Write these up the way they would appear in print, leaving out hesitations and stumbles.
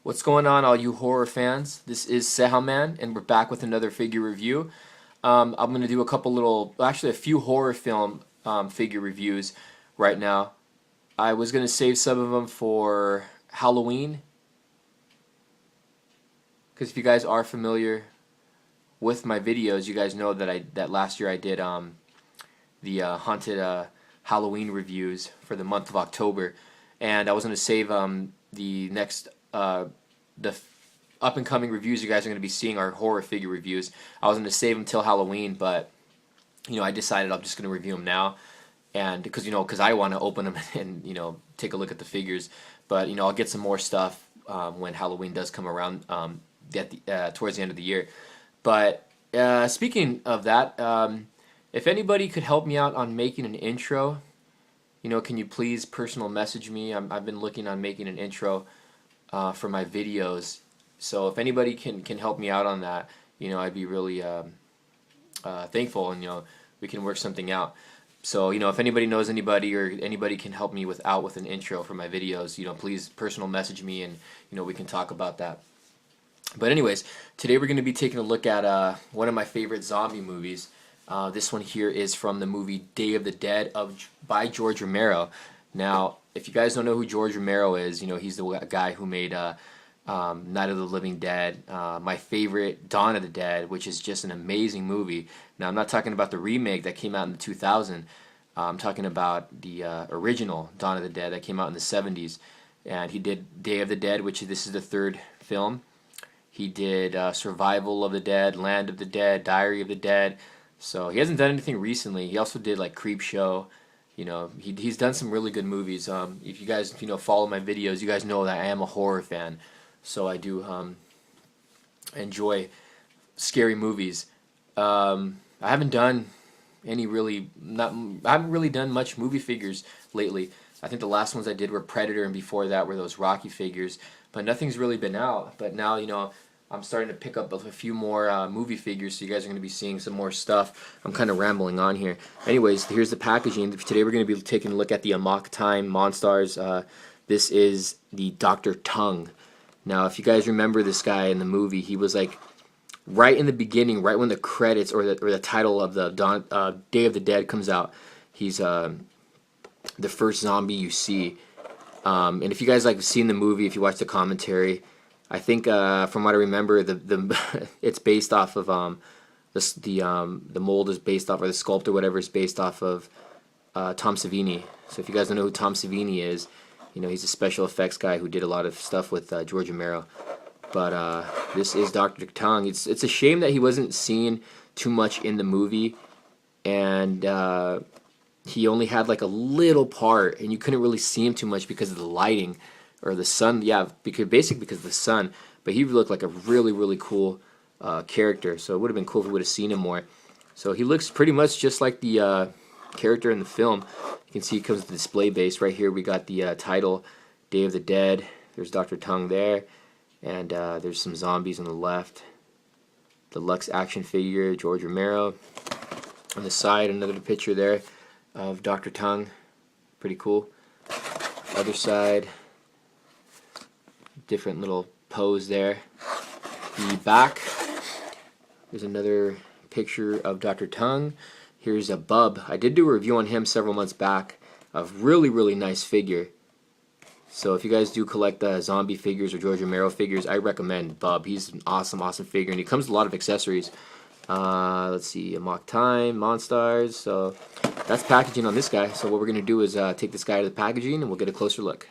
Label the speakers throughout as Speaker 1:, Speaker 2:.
Speaker 1: What's going on, all you horror fans? This is CEJAMAN, and we're back with another figure review. I'm going to do a couple little, actually a few horror film figure reviews right now. I was going to save some of them for Halloween, because if you guys are familiar with my videos, you guys know that last year I did the haunted Halloween reviews for the month of October, and I was going to save the next the up and coming reviews you guys are going to be seeing are horror figure reviews. I was going to save them till Halloween, but I decided I'm just going to review them now, and because I want to open them and take a look at the figures. But I'll get some more stuff when Halloween does come around towards the end of the year. But speaking of that, if anybody could help me out on making an intro, can you please personal message me? I've been looking on making an intro for my videos. So if anybody can help me out on that, I'd be really thankful, and we can work something out. So if anybody knows anybody or anybody can help me with an intro for my videos, please personal message me, and we can talk about that. But anyways, today we're going to be taking a look at one of my favorite zombie movies. This one here is from the movie Day of the Dead by George Romero. Now, if you guys don't know who George Romero is, he's the guy who made Night of the Living Dead, my favorite Dawn of the Dead, which is just an amazing movie. Now, I'm not talking about the remake that came out in the 2000. I'm talking about the original Dawn of the Dead that came out in the 70s. And he did Day of the Dead, which this is the third film. He did Survival of the Dead, Land of the Dead, Diary of the Dead. So he hasn't done anything recently. He also did like Creep Show. He's done some really good movies. If you guys follow my videos, you guys know that I am a horror fan, so I do enjoy scary movies. I haven't done I haven't really done much movie figures lately. I think the last ones I did were Predator, and before that were those Rocky figures. But nothing's really been out. But now I'm starting to pick up a few more movie figures, so you guys are going to be seeing some more stuff. I'm kind of rambling on here. Anyways, here's the packaging. Today we're going to be taking a look at the Amok Monstars. This is the Dr. Tongue. Now, if you guys remember this guy in the movie, he was like right in the beginning, right when the credits or the title of the Day of the Dead comes out. He's the first zombie you see. And if you guys seen the movie, if you watch the commentary, I think from what I remember, the it's based off of the mold is based off, or the sculpt or whatever is based off of Tom Savini. So if you guys don't know who Tom Savini is, he's a special effects guy who did a lot of stuff with George Romero. But this is Dr. Tongue. It's a shame that he wasn't seen too much in the movie, and he only had like a little part, and you couldn't really see him too much because of the lighting. Or the sun, yeah, basically because of the sun. But he looked like a really, really cool character. So it would have been cool if we would have seen him more. So he looks pretty much just like the character in the film. You can see he comes with the display base. Right here we got the title, Day of the Dead. There's Dr. Tongue there. And there's some zombies on the left. Deluxe action figure, George Romero. On the side, another picture there of Dr. Tongue. Pretty cool. Other side. Different little pose there. The back, there's another picture of Dr. Tongue. Here's a Bub. I did do a review on him several months back. A really, really nice figure. So if you guys do collect zombie figures or George Romero figures, I recommend Bub. He's an awesome, awesome figure, and he comes with a lot of accessories. Let's see, Amok Monstars. So that's packaging on this guy. So what we're going to do is take this guy to the packaging, and we'll get a closer look.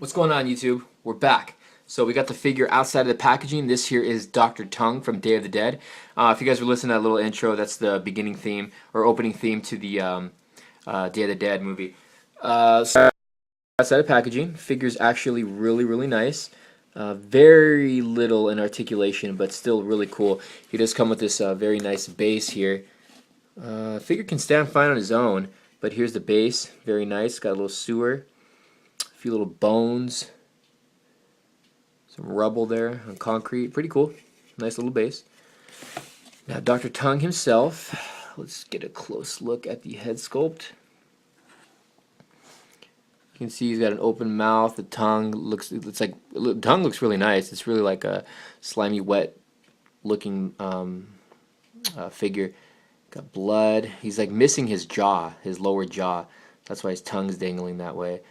Speaker 1: What's going on, YouTube? We're back. So we got the figure outside of the packaging. This here is Dr. Tongue from Day of the Dead. If you guys were listening to that little intro, that's the beginning theme or opening theme to the Day of the Dead movie. So outside of packaging, figure's actually really nice. Very little in articulation, but still really cool. He does come with this very nice base here. Figure can stand fine on his own, but here's the base. Very nice. Got a little sewer. A few little bones, some rubble there on concrete. Pretty cool. Nice little base. Now Dr. Tongue himself. Let's get a close look at the head sculpt. You can see he's got an open mouth. The tongue looks. The tongue looks really nice. It's really like a slimy, wet looking figure. Got blood. He's like missing his jaw, his lower jaw. That's why his tongue's dangling that way.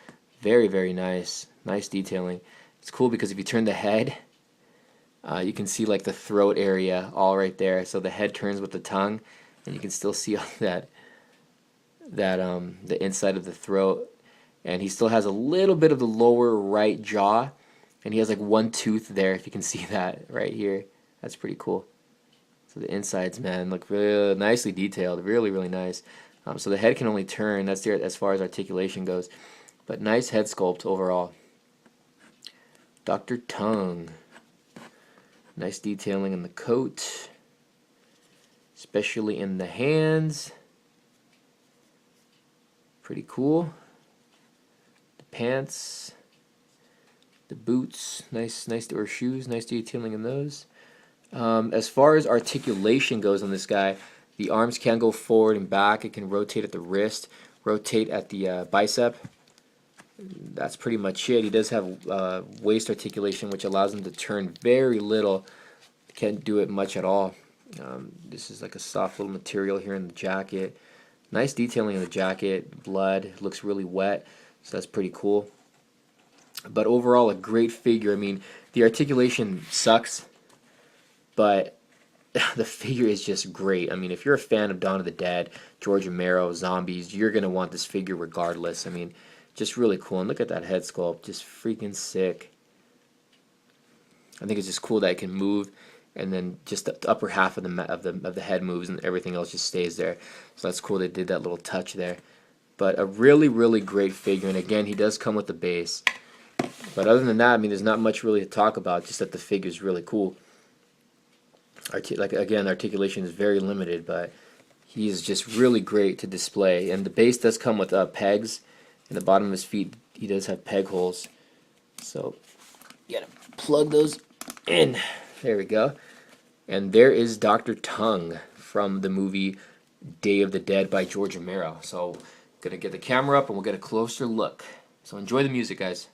Speaker 1: Very nice. Nice detailing. It's cool because if you turn the head, you can see like the throat area all right there. So the head turns with the tongue, and you can still see all the inside of the throat. And he still has a little bit of the lower right jaw, and he has like one tooth there. If you can see that right here, that's pretty cool. So the insides, man, look really nicely detailed. Really nice. So the head can only turn. That's there as far as articulation goes. But nice head sculpt overall. Dr. Tongue. Nice detailing in the coat. Especially in the hands. Pretty cool. The pants. The boots. Nice or shoes. Nice detailing in those. As far as articulation goes on this guy, the arms can go forward and back. It can rotate at the wrist. Rotate at the bicep. That's pretty much it. He does have waist articulation, which allows him to turn very little. Can't do it much at all. This is like a soft little material here in the jacket. Nice detailing in the jacket. Blood. Looks really wet, so that's pretty cool. But overall, a great figure. I mean, the articulation sucks, but the figure is just great. I mean, if you're a fan of Dawn of the Dead, George Romero, zombies, you're going to want this figure regardless. I mean, just really cool. And look at that head sculpt. Just freaking sick. I think it's just cool that it can move, and then just the upper half of the head moves, and everything else just stays there. So that's cool. They did that little touch there. But a really great figure. And again, he does come with the base. But other than that, I mean, there's not much really to talk about. Just that the figure is really cool. Again, articulation is very limited, but he is just really great to display. And the base does come with pegs. In the bottom of his feet, he does have peg holes. So you gotta plug those in. There we go. And there is Dr. Tongue from the movie Day of the Dead by George Romero. So gonna get the camera up and we'll get a closer look. So enjoy the music, guys.